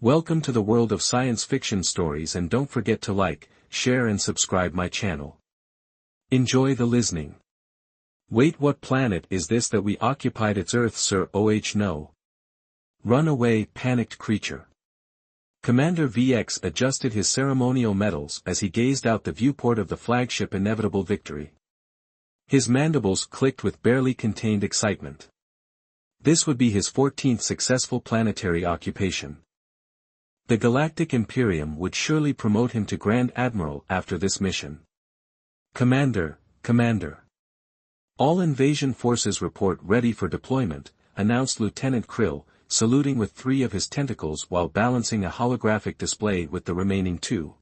Welcome to the world of science fiction stories, and don't forget to like, share and subscribe my channel. Enjoy the listening. Wait, what planet is this that we occupied its Earth, sir? Oh no. Run away, panicked creature. Commander Vrax adjusted his ceremonial medals as he gazed out the viewport of the flagship Inevitable Victory. His mandibles clicked with barely contained excitement. This would be his 14th successful planetary occupation. The Galactic Imperium would surely promote him to Grand Admiral after this mission. Commander. All invasion forces report ready for deployment, announced Lieutenant Krill, saluting with 3 of his tentacles while balancing a holographic display with the remaining 2.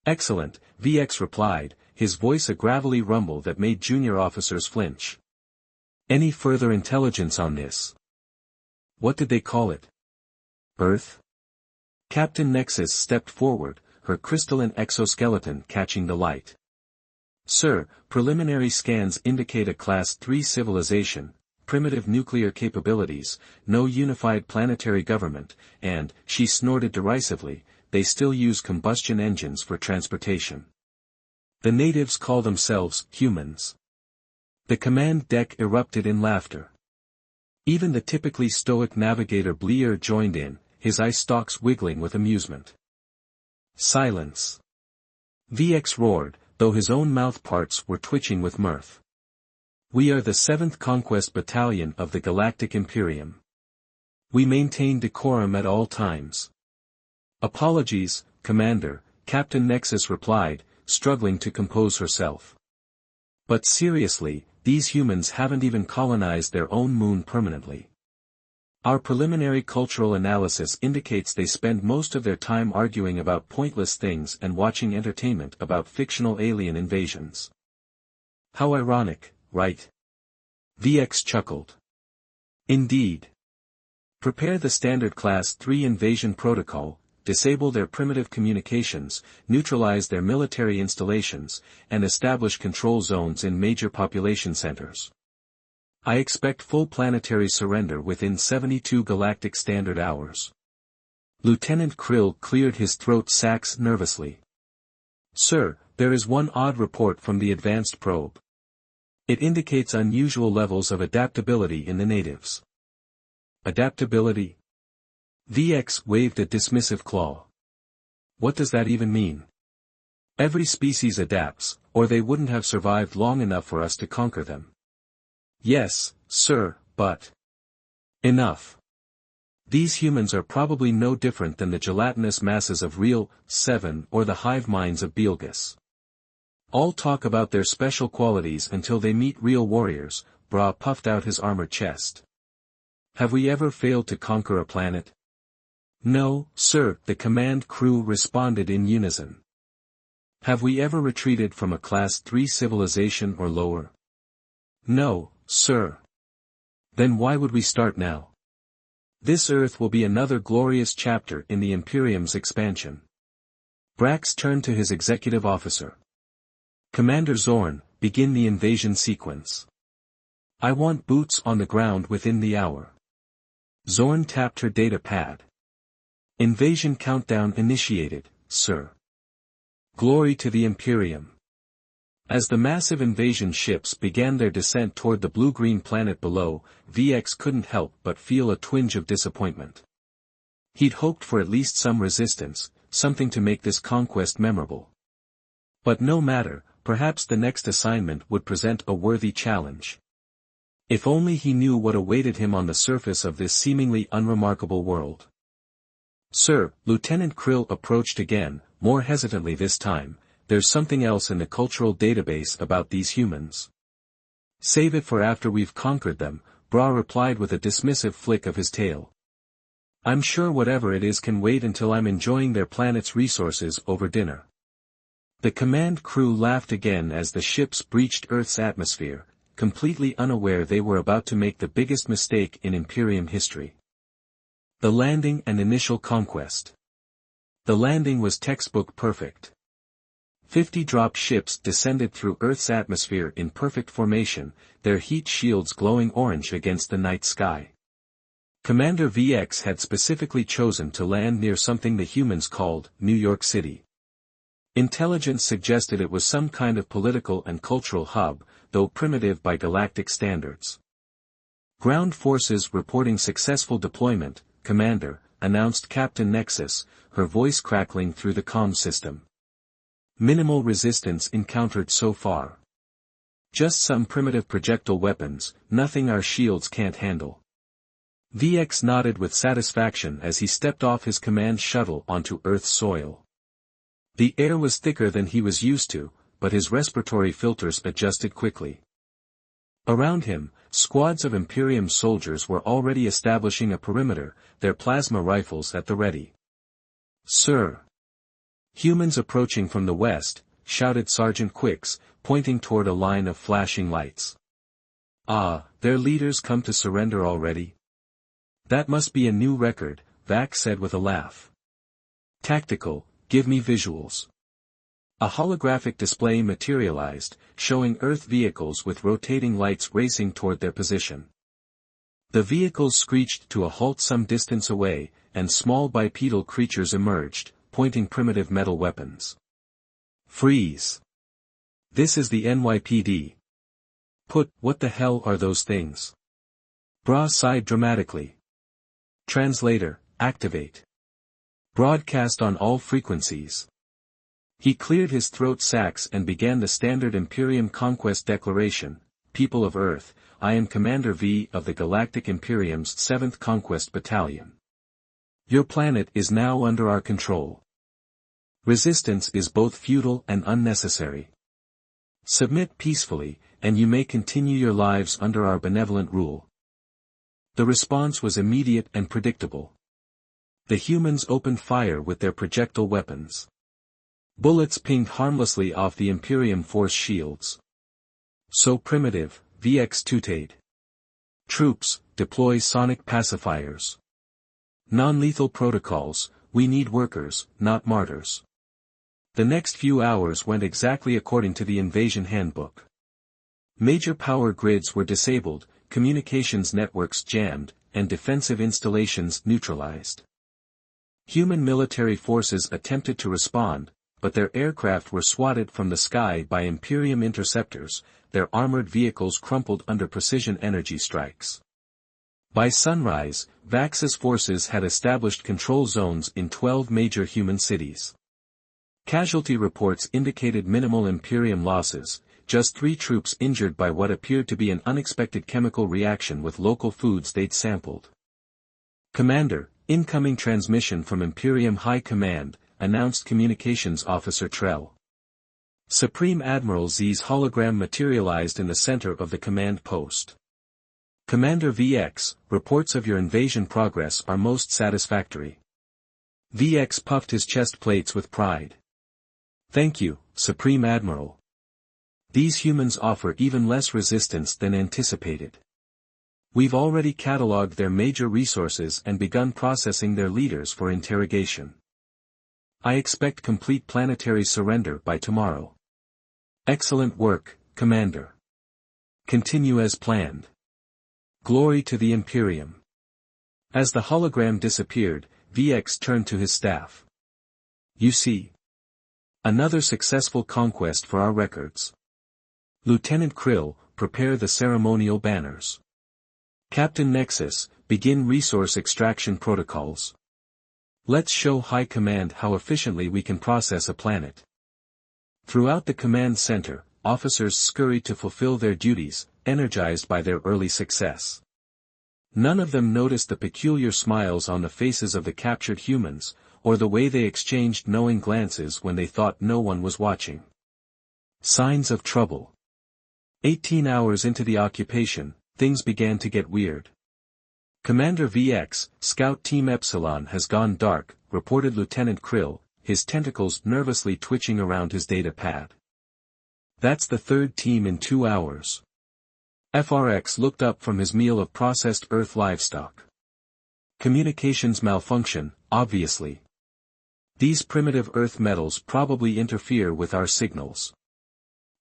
Excellent, Vrax replied, his voice a gravelly rumble that made junior officers flinch. Any further intelligence on this? What did they call it? Earth? Captain Nexus stepped forward, her crystalline exoskeleton catching the light. Sir, preliminary scans indicate a Class 3 civilization, primitive nuclear capabilities, no unified planetary government, and, she snorted derisively, they still use combustion engines for transportation. The natives call themselves humans. The command deck erupted in laughter. Even the typically stoic navigator Bleer joined in, his eye stalks wiggling with amusement. Silence. Vrax roared, though his own mouth parts were twitching with mirth. We are the 7th Conquest Battalion of the Galactic Imperium. We maintain decorum at all times. Apologies, Commander, Captain Nexus replied, struggling to compose herself. But seriously, these humans haven't even colonized their own moon permanently. Our preliminary cultural analysis indicates they spend most of their time arguing about pointless things and watching entertainment about fictional alien invasions. How ironic, right? Vrax chuckled. Indeed. Prepare the standard Class 3 invasion protocol, disable their primitive communications, neutralize their military installations, and establish control zones in major population centers. I expect full planetary surrender within 72 galactic standard hours. Lieutenant Krill cleared his throat sacs nervously. Sir, there is one odd report from the advanced probe. It indicates unusual levels of adaptability in the natives. Adaptability? Vrax waved a dismissive claw. What does that even mean? Every species adapts, or they wouldn't have survived long enough for us to conquer them. Yes, sir, but... Enough. These humans are probably no different than the gelatinous masses of Real 7 or the hive minds of Beelgus. All talk about their special qualities until they meet real warriors. Bra puffed out his armored chest. Have we ever failed to conquer a planet? No, sir, the command crew responded in unison. Have we ever retreated from a Class 3 civilization or lower? No, sir. Then why would we start now? This Earth will be another glorious chapter in the Imperium's expansion. Vrax turned to his executive officer. Commander Zorn, begin the invasion sequence. I want boots on the ground within the hour. Zorn tapped her data pad. Invasion countdown initiated, sir. Glory to the Imperium. As the massive invasion ships began their descent toward the blue-green planet below, Vrax couldn't help but feel a twinge of disappointment. He'd hoped for at least some resistance, something to make this conquest memorable. But no matter, perhaps the next assignment would present a worthy challenge. If only he knew what awaited him on the surface of this seemingly unremarkable world. Sir, Lieutenant Krill approached again, more hesitantly this time. There's something else in the cultural database about these humans. Save it for after we've conquered them, Bra replied with a dismissive flick of his tail. I'm sure whatever it is can wait until I'm enjoying their planet's resources over dinner. The command crew laughed again as the ships breached Earth's atmosphere, completely unaware they were about to make the biggest mistake in Imperium history. The landing and initial conquest. The landing was textbook perfect. 50 drop ships descended through Earth's atmosphere in perfect formation, their heat shields glowing orange against the night sky. Commander Vrax had specifically chosen to land near something the humans called New York City. Intelligence suggested it was some kind of political and cultural hub, though primitive by galactic standards. Ground forces reporting successful deployment, Commander, announced Captain Nexus, her voice crackling through the comm system. Minimal resistance encountered so far. Just some primitive projectile weapons, nothing our shields can't handle. VX nodded with satisfaction as he stepped off his command shuttle onto Earth's soil. The air was thicker than he was used to, but his respiratory filters adjusted quickly. Around him, squads of Imperium soldiers were already establishing a perimeter, their plasma rifles at the ready. "Sir!" "Humans approaching from the west," shouted Sergeant Quicks, pointing toward a line of flashing lights. "Ah, their leaders come to surrender already?" "That must be a new record," Vax said with a laugh. "Tactical, give me visuals." A holographic display materialized, showing Earth vehicles with rotating lights racing toward their position. The vehicles screeched to a halt some distance away, and small bipedal creatures emerged, pointing primitive metal weapons. "Freeze! This is the NYPD. What the hell are those things?" Bra sighed dramatically. "Translator, activate. Broadcast on all frequencies." He cleared his throat sacs and began the standard Imperium Conquest Declaration. "People of Earth, I am Commander V of the Galactic Imperium's 7th Conquest Battalion. Your planet is now under our control. Resistance is both futile and unnecessary. Submit peacefully, and you may continue your lives under our benevolent rule." The response was immediate and predictable. The humans opened fire with their projectile weapons. Bullets pinged harmlessly off the Imperium force shields. "So primitive," VX tooted. "Troops, deploy sonic pacifiers. Non-lethal protocols, we need workers, not martyrs." The next few hours went exactly according to the invasion handbook. Major power grids were disabled, communications networks jammed, and defensive installations neutralized. Human military forces attempted to respond, but their aircraft were swatted from the sky by Imperium interceptors, their armored vehicles crumpled under precision energy strikes. By sunrise, Vax's forces had established control zones in 12 major human cities. Casualty reports indicated minimal Imperium losses, just 3 troops injured by what appeared to be an unexpected chemical reaction with local foods they'd sampled. "Commander, incoming transmission from Imperium High Command," announced Communications Officer Trell. Supreme Admiral Z's hologram materialized in the center of the command post. "Commander VX, reports of your invasion progress are most satisfactory." VX puffed his chest plates with pride. "Thank you, Supreme Admiral. These humans offer even less resistance than anticipated. We've already cataloged their major resources and begun processing their leaders for interrogation. I expect complete planetary surrender by tomorrow." "Excellent work, Commander. Continue as planned. Glory to the Imperium." As the hologram disappeared, VX turned to his staff. "You see. Another successful conquest for our records. Lieutenant Krill, prepare the ceremonial banners. Captain Nexus, begin resource extraction protocols. Let's show High Command how efficiently we can process a planet." Throughout the command center, officers scurried to fulfill their duties, energized by their early success. None of them noticed the peculiar smiles on the faces of the captured humans, or the way they exchanged knowing glances when they thought no one was watching. Signs of trouble. 18 hours into the occupation, things began to get weird. "Commander VX, Scout Team Epsilon has gone dark," reported Lieutenant Krill, his tentacles nervously twitching around his data pad. "That's the 3rd team in 2 hours." FRX looked up from his meal of processed Earth livestock. "Communications malfunction, obviously. These primitive Earth metals probably interfere with our signals."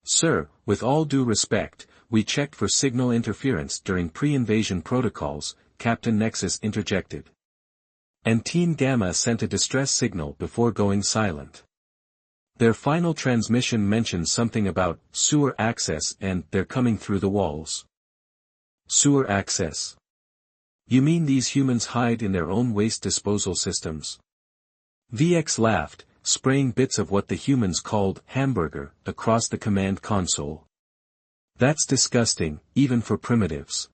"Sir, with all due respect, we checked for signal interference during pre-invasion protocols," Captain Nexus interjected. And Team Gamma sent a distress signal before going silent. Their final transmission mentioned something about sewer access and they're coming through the walls. Sewer access. You mean these humans hide in their own waste disposal systems? VX laughed, spraying bits of what the humans called hamburger across the command console. That's disgusting, even for primitives.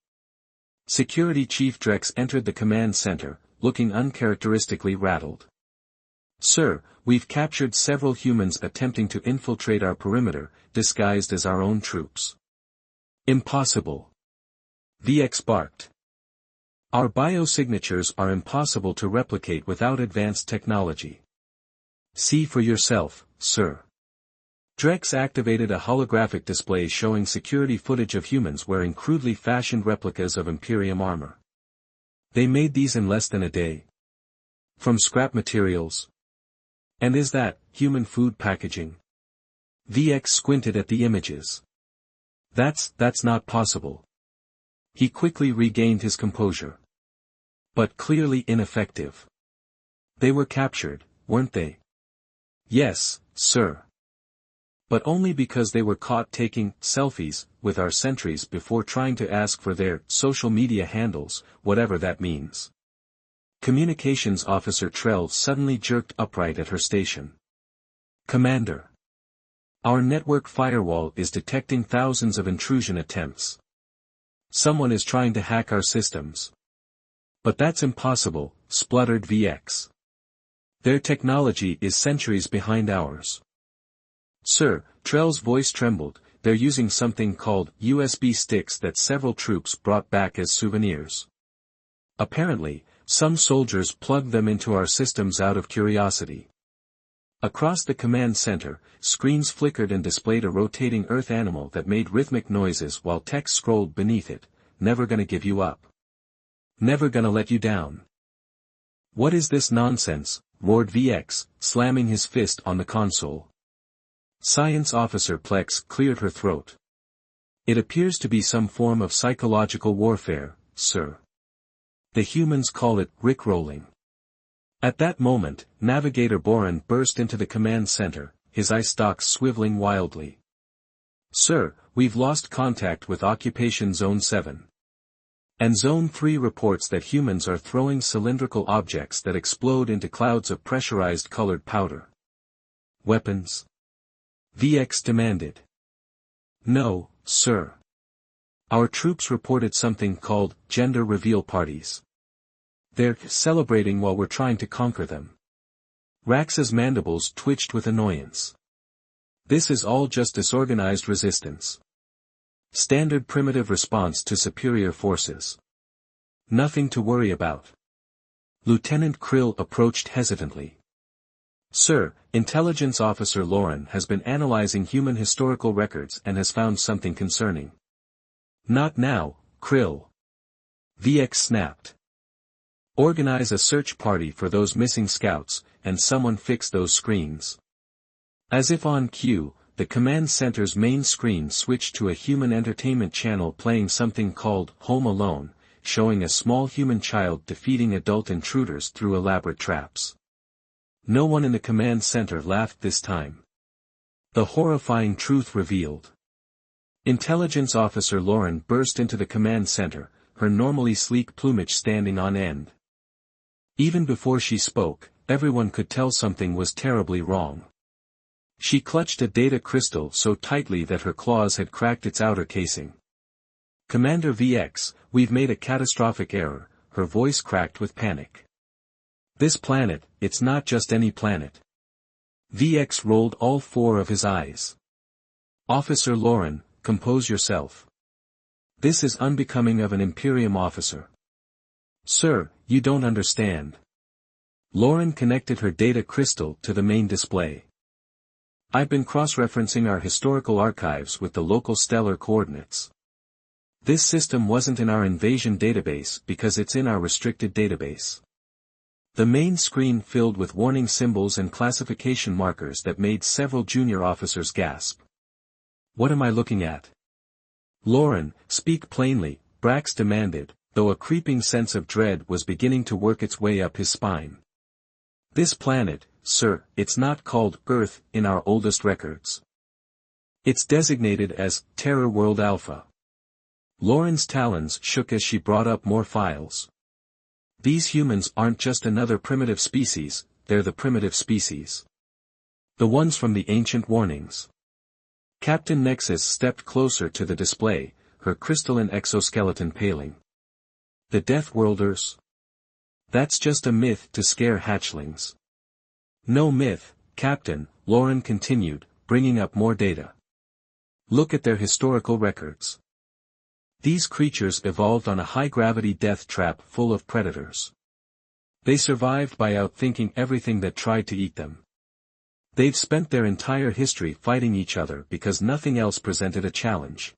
Security Chief Drex entered the command center, looking uncharacteristically rattled. Sir, we've captured several humans attempting to infiltrate our perimeter, disguised as our own troops. Impossible. VX barked. Our biosignatures are impossible to replicate without advanced technology. See for yourself, sir. Drex activated a holographic display showing security footage of humans wearing crudely fashioned replicas of Imperium armor. They made these in less than a day. From scrap materials. And is that human food packaging? VX squinted at the images. That's not possible. He quickly regained his composure. But clearly ineffective. They were captured, weren't they? Yes, sir. But only because they were caught taking selfies with our sentries before trying to ask for their social media handles, whatever that means. Communications Officer Trell suddenly jerked upright at her station. Commander. Our network firewall is detecting thousands of intrusion attempts. Someone is trying to hack our systems. But that's impossible, spluttered VX. Their technology is centuries behind ours. Sir, Trell's voice trembled, they're using something called USB sticks that several troops brought back as souvenirs. Apparently, some soldiers plugged them into our systems out of curiosity. Across the command center, screens flickered and displayed a rotating earth animal that made rhythmic noises while text scrolled beneath it, never gonna give you up. Never gonna let you down. What is this nonsense? Roared VX, slamming his fist on the console. Science Officer Plex cleared her throat. It appears to be some form of psychological warfare, sir. The humans call it rickrolling. At that moment, Navigator Boran burst into the command center, his eye stalks swiveling wildly. Sir, we've lost contact with Occupation Zone 7. And Zone 3 reports that humans are throwing cylindrical objects that explode into clouds of pressurized colored powder. Weapons? VX demanded. No, sir. Our troops reported something called gender reveal parties. They're celebrating while we're trying to conquer them. Rax's mandibles twitched with annoyance. This is all just disorganized resistance. Standard primitive response to superior forces. Nothing to worry about. Lieutenant Krill approached hesitantly. Sir, Intelligence Officer Lauren has been analyzing human historical records and has found something concerning. Not now, Krill. VX snapped. Organize a search party for those missing scouts, and someone fix those screens. As if on cue, the command center's main screen switched to a human entertainment channel playing something called Home Alone, showing a small human child defeating adult intruders through elaborate traps. No one in the command center laughed this time. The horrifying truth revealed. Intelligence Officer Lauren burst into the command center, her normally sleek plumage standing on end. Even before she spoke, everyone could tell something was terribly wrong. She clutched a data crystal so tightly that her claws had cracked its outer casing. Commander VX, we've made a catastrophic error, her voice cracked with panic. This planet, it's not just any planet. VX rolled all four of his eyes. Officer Lauren, compose yourself. This is unbecoming of an Imperium officer. Sir, you don't understand. Lauren connected her data crystal to the main display. I've been cross-referencing our historical archives with the local stellar coordinates. This system wasn't in our invasion database because it's in our restricted database. The main screen filled with warning symbols and classification markers that made several junior officers gasp. What am I looking at? Lauren, speak plainly, Vrax demanded, though a creeping sense of dread was beginning to work its way up his spine. This planet, sir, it's not called Earth in our oldest records. It's designated as Terror World Alpha. Lauren's talons shook as she brought up more files. These humans aren't just another primitive species, they're the primitive species. The ones from the ancient warnings. Captain Nexus stepped closer to the display, her crystalline exoskeleton paling. The Death Worlders? That's just a myth to scare hatchlings. No myth, Captain, Lauren continued, bringing up more data. Look at their historical records. These creatures evolved on a high-gravity death trap full of predators. They survived by outthinking everything that tried to eat them. They've spent their entire history fighting each other because nothing else presented a challenge.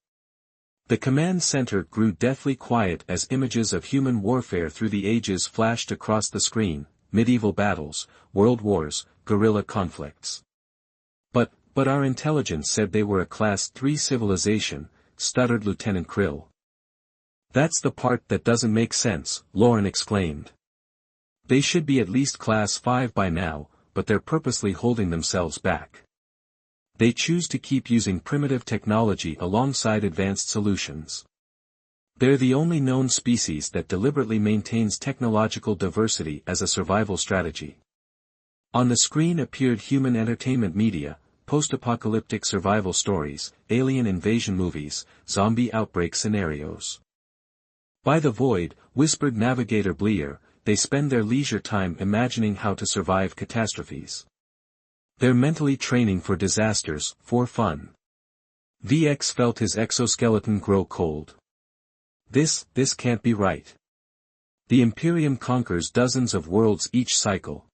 The command center grew deathly quiet as images of human warfare through the ages flashed across the screen, medieval battles, world wars, guerrilla conflicts. But our intelligence said they were a Class 3 civilization, stuttered Lieutenant Krill. That's the part that doesn't make sense, Lauren exclaimed. They should be at least Class 5 by now, but they're purposely holding themselves back. They choose to keep using primitive technology alongside advanced solutions. They're the only known species that deliberately maintains technological diversity as a survival strategy. On the screen appeared human entertainment media, post-apocalyptic survival stories, alien invasion movies, zombie outbreak scenarios. By the void, whispered Navigator Bleer, they spend their leisure time imagining how to survive catastrophes. They're mentally training for disasters, for fun. VX felt his exoskeleton grow cold. This can't be right. The Imperium conquers dozens of worlds each cycle.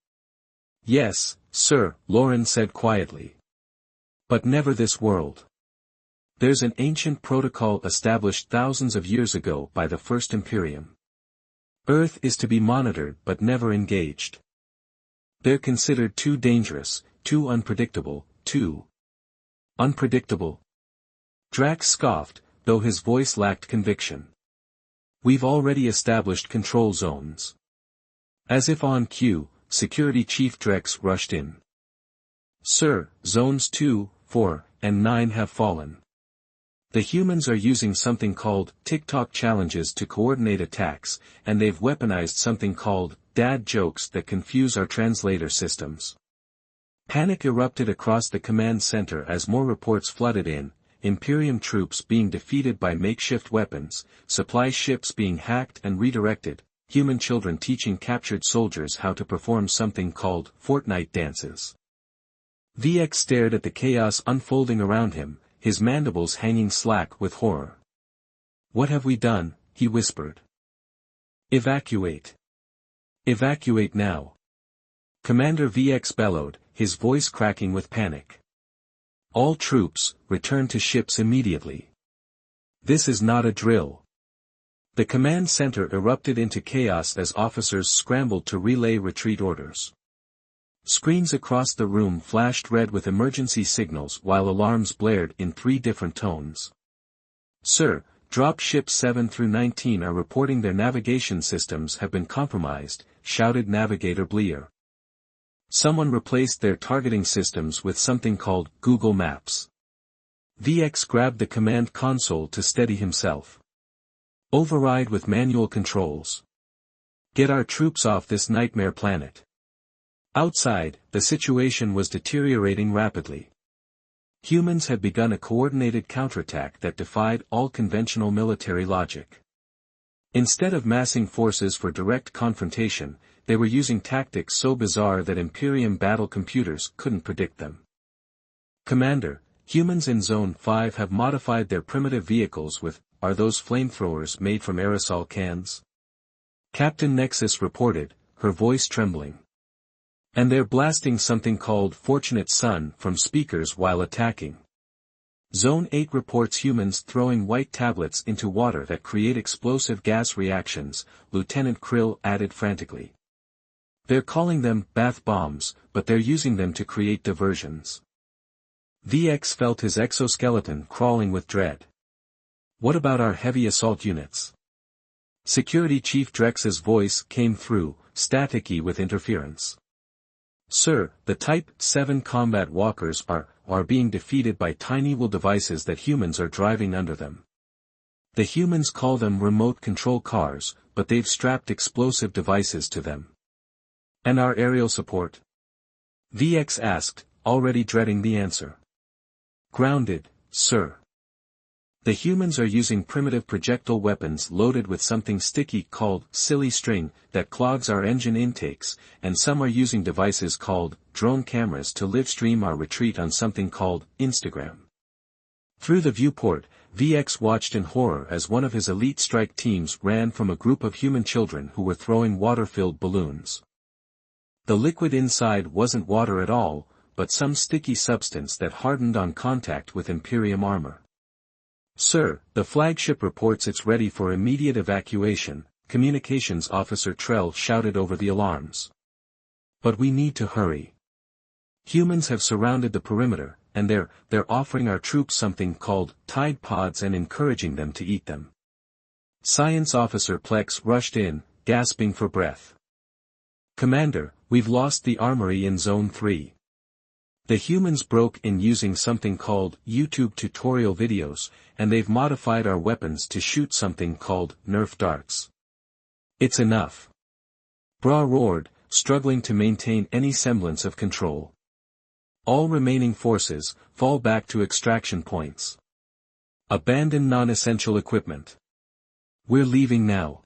Yes, sir, Lauren said quietly. But never this world. There's an ancient protocol established thousands of years ago by the First Imperium. Earth is to be monitored but never engaged. They're considered too dangerous, too unpredictable, too unpredictable. Drax scoffed, though his voice lacked conviction. We've already established control zones. As if on cue, Security Chief Drex rushed in. Sir, zones 2, 4, and 9 have fallen. The humans are using something called TikTok challenges to coordinate attacks, and they've weaponized something called dad jokes that confuse our translator systems. Panic erupted across the command center as more reports flooded in, Imperium troops being defeated by makeshift weapons, supply ships being hacked and redirected, human children teaching captured soldiers how to perform something called Fortnite dances. VX stared at the chaos unfolding around him, his mandibles hanging slack with horror. What have we done? He whispered. Evacuate. Evacuate now. Commander VX bellowed, his voice cracking with panic. All troops, return to ships immediately. This is not a drill. The command center erupted into chaos as officers scrambled to relay retreat orders. Screens across the room flashed red with emergency signals while alarms blared in 3 different tones. Sir, drop ships 7 through 19 are reporting their navigation systems have been compromised, shouted Navigator Bleer. Someone replaced their targeting systems with something called Google Maps. VX grabbed the command console to steady himself. Override with manual controls. Get our troops off this nightmare planet. Outside, the situation was deteriorating rapidly. Humans had begun a coordinated counterattack that defied all conventional military logic. Instead of massing forces for direct confrontation, they were using tactics so bizarre that Imperium battle computers couldn't predict them. Commander, humans in Zone 5 have modified their primitive vehicles with, are those flamethrowers made from aerosol cans? Captain Nexus reported, her voice trembling. And they're blasting something called Fortunate Son from speakers while attacking. Zone 8 reports humans throwing white tablets into water that create explosive gas reactions, Lieutenant Krill added frantically. They're calling them bath bombs, but they're using them to create diversions. VX felt his exoskeleton crawling with dread. What about our heavy assault units? Security Chief Drex's voice came through, staticky with interference. Sir, the Type 7 combat walkers are being defeated by tiny wool devices that humans are driving under them. The humans call them remote control cars, but they've strapped explosive devices to them. And our aerial support? VX asked, already dreading the answer. Grounded, sir. The humans are using primitive projectile weapons loaded with something sticky called silly string that clogs our engine intakes, and some are using devices called drone cameras to live stream our retreat on something called Instagram. Through the viewport, VX watched in horror as one of his elite strike teams ran from a group of human children who were throwing water-filled balloons. The liquid inside wasn't water at all, but some sticky substance that hardened on contact with Imperium armor. Sir, the flagship reports it's ready for immediate evacuation, Communications Officer Trell shouted over the alarms. But we need to hurry. Humans have surrounded the perimeter, and they're offering our troops something called Tide Pods and encouraging them to eat them. Science Officer Plex rushed in, gasping for breath. Commander, we've lost the armory in Zone 3. The humans broke in using something called YouTube tutorial videos, and they've modified our weapons to shoot something called Nerf darts. It's enough. Bra roared, struggling to maintain any semblance of control. All remaining forces, fall back to extraction points. Abandon non-essential equipment. We're leaving now.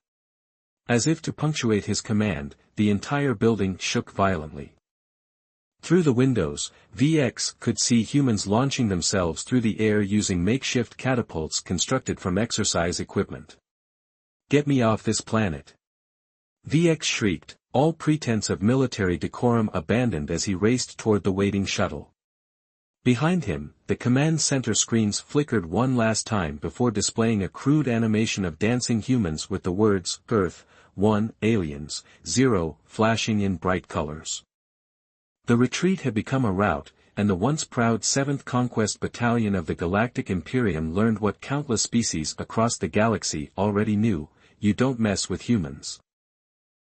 As if to punctuate his command, the entire building shook violently. Through the windows, VX could see humans launching themselves through the air using makeshift catapults constructed from exercise equipment. Get me off this planet. VX shrieked, all pretense of military decorum abandoned as he raced toward the waiting shuttle. Behind him, the command center screens flickered one last time before displaying a crude animation of dancing humans with the words, Earth, 1, Aliens, 0, flashing in bright colors. The retreat had become a rout, and the once proud 7th Conquest Battalion of the Galactic Imperium learned what countless species across the galaxy already knew: you don't mess with humans.